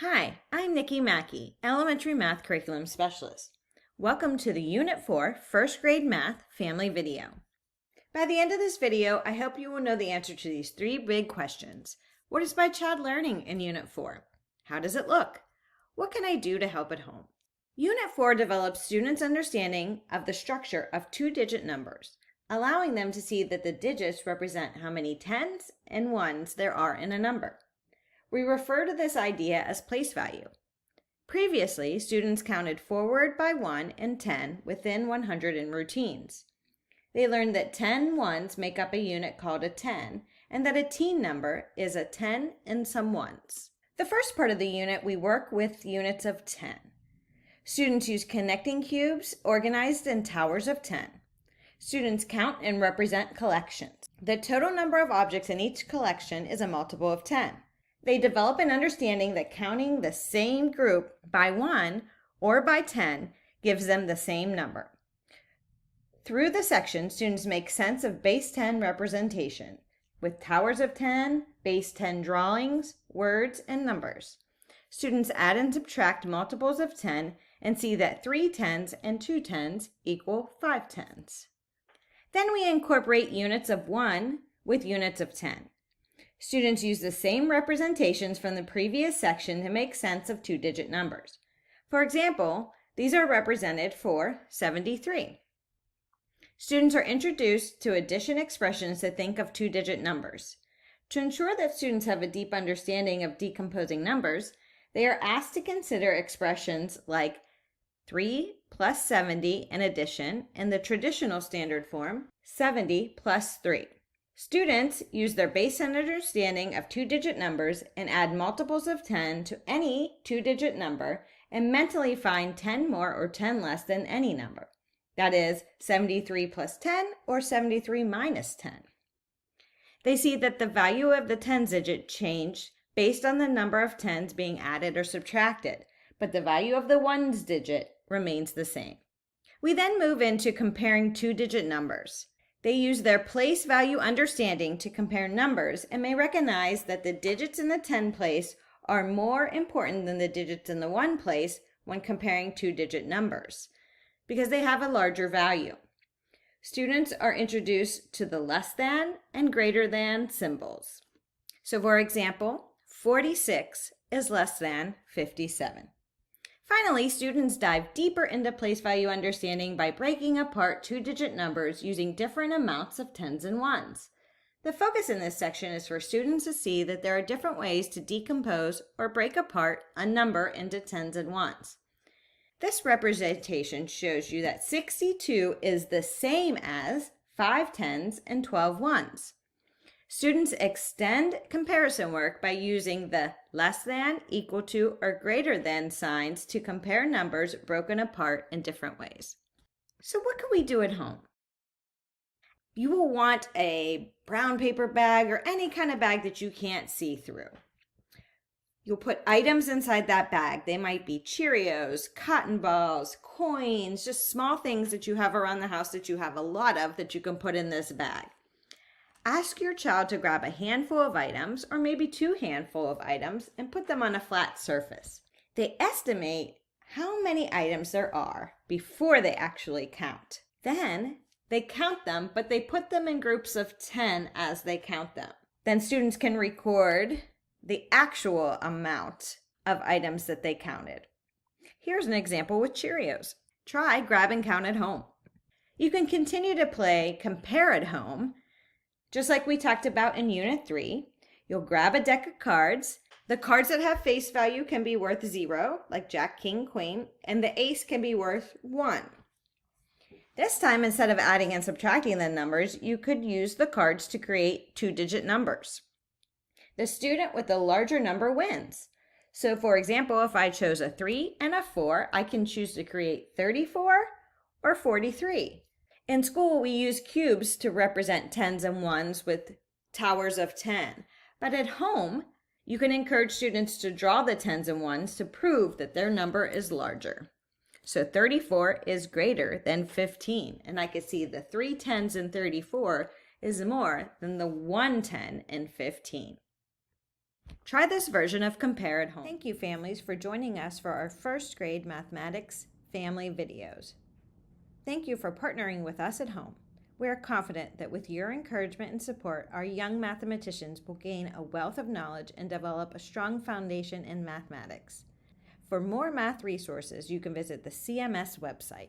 Hi, I'm Nikki Mackey, Elementary Math Curriculum Specialist. Welcome to the Unit 4 First Grade Math Family Video. By the end of this video, I hope you will know the answer to these three big questions. What is my child learning in Unit 4? How does it look? What can I do to help at home? Unit 4 develops students' understanding of the structure of two-digit numbers, allowing them to see that the digits represent how many tens and ones there are in a number. We refer to this idea as place value. Previously, students counted forward by 1 and 10 within 100 in routines. They learned that 10 ones make up a unit called a 10, and that a teen number is a 10 and some ones. The first part of the unit, we work with units of 10. Students use connecting cubes organized in towers of 10. Students count and represent collections. The total number of objects in each collection is a multiple of 10. They develop an understanding that counting the same group by 1 or by 10 gives them the same number. Through the section, students make sense of base 10 representation with towers of 10, base 10 drawings, words, and numbers. Students add and subtract multiples of 10 and see that 3 tens and 2 tens equal 5 tens. Then we incorporate units of 1 with units of 10. Students use the same representations from the previous section to make sense of two-digit numbers. For example, these are represented for 73. Students are introduced to addition expressions to think of two-digit numbers. To ensure that students have a deep understanding of decomposing numbers, they are asked to consider expressions like 3 plus 70 in addition in the traditional standard form, 70 plus 3. Students use their base understanding of two-digit numbers and add multiples of 10 to any two-digit number and mentally find 10 more or 10 less than any number. That is 73 plus 10 or 73 minus 10. They see that the value of the tens digit changed based on the number of tens being added or subtracted, but the value of the ones digit remains the same. We then move into comparing two-digit numbers. They use their place value understanding to compare numbers and may recognize that the digits in the 10 place are more important than the digits in the 1 place when comparing two-digit numbers because they have a larger value. Students are introduced to the less than and greater than symbols. So for example, 46 is less than 57. Finally, students dive deeper into place value understanding by breaking apart two-digit numbers using different amounts of tens and ones. The focus in this section is for students to see that there are different ways to decompose or break apart a number into tens and ones. This representation shows you that 62 is the same as 5 tens and 12 ones. Students extend comparison work by using the less than, equal to, or greater than signs to compare numbers broken apart in different ways. So what can we do at home? You will want a brown paper bag or any kind of bag that you can't see through. You'll put items inside that bag. They might be Cheerios, cotton balls, coins, just small things that you have around the house that you have a lot of that you can put in this bag. Ask your child to grab a handful of items, or maybe 2 handfuls of items, and put them on a flat surface. They estimate how many items there are before they actually count. Then they count them, but they put them in groups of 10 as they count them. Then students can record the actual amount of items that they counted. Here's an example with Cheerios. Try grab and count at home. You can continue to play compare at home. Just like we talked about in Unit 3, you'll grab a deck of cards. The cards that have face value can be worth 0, like Jack, King, Queen, and the ace can be worth 1. This time, instead of adding and subtracting the numbers, you could use the cards to create two-digit numbers. The student with the larger number wins. So for example, if I chose a 3 and a 4, I can choose to create 34 or 43. In school, we use cubes to represent tens and ones with towers of 10. But at home, you can encourage students to draw the tens and ones to prove that their number is larger. So 34 is greater than 15. And I could see the 3 tens in 34 is more than the 1 10 in 15. Try this version of Compare at home. Thank you, families, for joining us for our first grade mathematics family videos. Thank you for partnering with us at home. We are confident that with your encouragement and support, our young mathematicians will gain a wealth of knowledge and develop a strong foundation in mathematics. For more math resources, you can visit the CMS website.